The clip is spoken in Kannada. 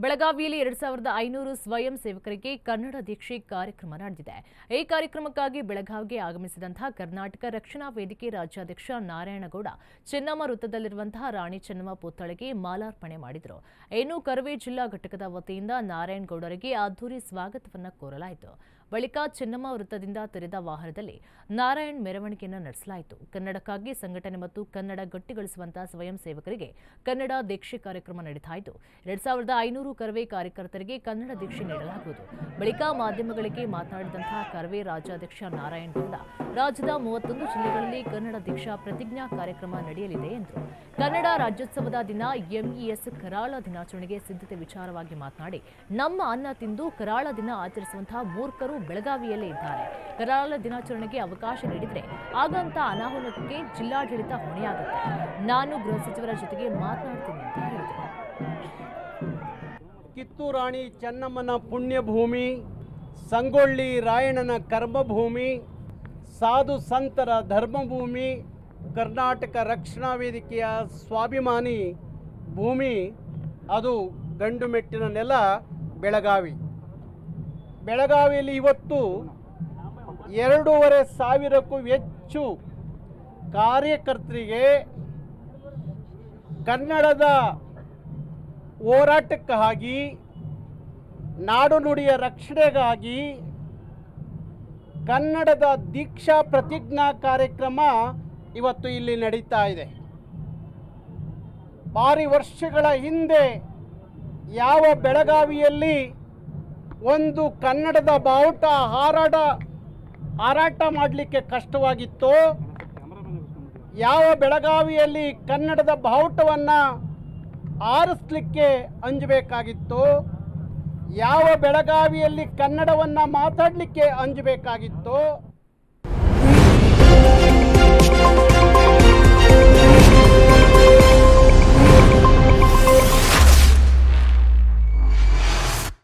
ಬೆಳಗಾವಿಯಲ್ಲಿ 2500 ಸ್ವಯಂ ಸೇವಕರಿಗೆ ಕನ್ನಡ ದೀಕ್ಷೆ ಕಾರ್ಯಕ್ರಮ ನಡೆದಿದೆ. ಈ ಕಾರ್ಯಕ್ರಮಕ್ಕಾಗಿ ಬೆಳಗಾವಿಗೆ ಆಗಮಿಸಿದಂತಹ ಕರ್ನಾಟಕ ರಕ್ಷಣಾ ವೇದಿಕೆ ರಾಜ್ಯಾಧ್ಯಕ್ಷ ನಾರಾಯಣಗೌಡ ಚೆನ್ನಮ್ಮ ವೃತ್ತದಲ್ಲಿರುವಂತಹ ರಾಣಿ ಚೆನ್ನಮ್ಮ ಪುತ್ಥಳಿಗೆ ಮಾಲಾರ್ಪಣೆ ಮಾಡಿದರು. ಇನ್ನು ಕರವೇ ಜಿಲ್ಲಾ ಘಟಕದ ವತಿಯಿಂದ ನಾರಾಯಣಗೌಡರಿಗೆ ಅದ್ದೂರಿ ಸ್ವಾಗತವನ್ನು ಕೋರಲಾಯಿತು. ಬಳಿಕ ಚೆನ್ನಮ್ಮ ವೃತ್ತದಿಂದ ತೆರೆದ ವಾಹನದಲ್ಲಿ ನಾರಾಯಣ್ ಮೆರವಣಿಗೆಯನ್ನು ನಡೆಸಲಾಯಿತು. ಕನ್ನಡಕ್ಕಾಗಿ ಸಂಘಟನೆ ಮತ್ತು ಕನ್ನಡ ಗಟ್ಟಿಗೊಳಿಸುವಂತಹ ಸ್ವಯಂ ಸೇವಕರಿಗೆ ಕನ್ನಡ ದೀಕ್ಷೆ ಕಾರ್ಯಕ್ರಮ ನಡೆಯಿತು. 2500 ಕರವೇ ಕಾರ್ಯಕರ್ತರಿಗೆ ಕನ್ನಡ ದೀಕ್ಷೆ ನೀಡಲಾಗುವುದು. ಬಳಿಕ ಮಾಧ್ಯಮಗಳಿಗೆ ಮಾತನಾಡಿದಂತಹ ಕರವೇ ರಾಜ್ಯಾಧ್ಯಕ್ಷ ನಾರಾಯಣಗೌಡ, ರಾಜ್ಯದ 31 ಜಿಲ್ಲೆಗಳಲ್ಲಿ ಕನ್ನಡ ದೀಕ್ಷಾ ಪ್ರತಿಜ್ಞಾ ಕಾರ್ಯಕ್ರಮ ನಡೆಯಲಿದೆ ಎಂದರು. ಕನ್ನಡ ರಾಜ್ಯೋತ್ಸವದ ದಿನ ಎಂಇಎಸ್ ಕರಾಳ ದಿನಾಚರಣೆಗೆ ಸಿದ್ಧತೆ ವಿಚಾರವಾಗಿ ಮಾತನಾಡಿ, ನಮ್ಮ ಅನ್ನ ತಿಂದು ಕರಾಳ ದಿನ ಆಚರಿಸುವಂತಹ ಮೂರ್ಖರು ಬೆಳಗಾವಿಯಲ್ಲೇ ಇದ್ದಾರೆ. ಕರಾಳ ದಿನಾಚರಣೆಗೆ ಅವಕಾಶ ನೀಡಿದರೆ ಆಗಂತ ಅನಾಹುತಕ್ಕೆ ಜಿಲ್ಲಾಡಳಿತ ಹೊಣೆಯಾಗುತ್ತೆ. ನಾನು ಗೃಹ ಸಚಿವರ ಜೊತೆಗೆ ಮಾತನಾಡ್ತೀನಿ ಅಂತ ಹೇಳಿದರು. ಕಿತ್ತೂರು ರಾಣಿ ಚೆನ್ನಮ್ಮನ ಪುಣ್ಯಭೂಮಿ, ಸಂಗೊಳ್ಳಿ ರಾಯಣ್ಣನ ಕರ್ಮಭೂಮಿ, ಸಾಧು ಸಂತರ ಧರ್ಮಭೂಮಿ, ಕರ್ನಾಟಕ ರಕ್ಷಣಾ ವೇದಿಕೆಯ ಸ್ವಾಭಿಮಾನಿ ಭೂಮಿ, ಅದು ಗಂಡು ಮೆಟ್ಟಿನ ನೆಲ ಬೆಳಗಾವಿ. ಬೆಳಗಾವಿಯಲ್ಲಿ ಇವತ್ತು 2500ಕ್ಕೂ ಹೆಚ್ಚು ಕಾರ್ಯಕರ್ತರಿಗೆ ಕನ್ನಡದ ಹೋರಾಟಕ್ಕಾಗಿ, ನಾಡು ನುಡಿಯ ರಕ್ಷಣೆಗಾಗಿ ಕನ್ನಡದ ದೀಕ್ಷಾ ಪ್ರತಿಜ್ಞಾ ಕಾರ್ಯಕ್ರಮ ಇವತ್ತು ಇಲ್ಲಿ ನಡೀತಾ ಇದೆ. ಭಾರಿ ವರ್ಷಗಳ ಹಿಂದೆ ಯಾವ ಬೆಳಗಾವಿಯಲ್ಲಿ ಒಂದು ಕನ್ನಡದ ಬಾವುಟ ಹಾರಾಟ ಮಾಡಲಿಕ್ಕೆ ಕಷ್ಟವಾಗಿತ್ತೋ, ಯಾವ ಬೆಳಗಾವಿಯಲ್ಲಿ ಕನ್ನಡದ ಬಾವುಟವನ್ನು ಆರಿಸಲಿಕ್ಕೆ ಅಂಜಬೇಕಾಗಿತ್ತೋ, ಯಾವ ಬೆಳಗಾವಿಯಲ್ಲಿ ಕನ್ನಡವನ್ನು ಮಾತಾಡಲಿಕ್ಕೆ ಅಂಜಬೇಕಾಗಿತ್ತೋ,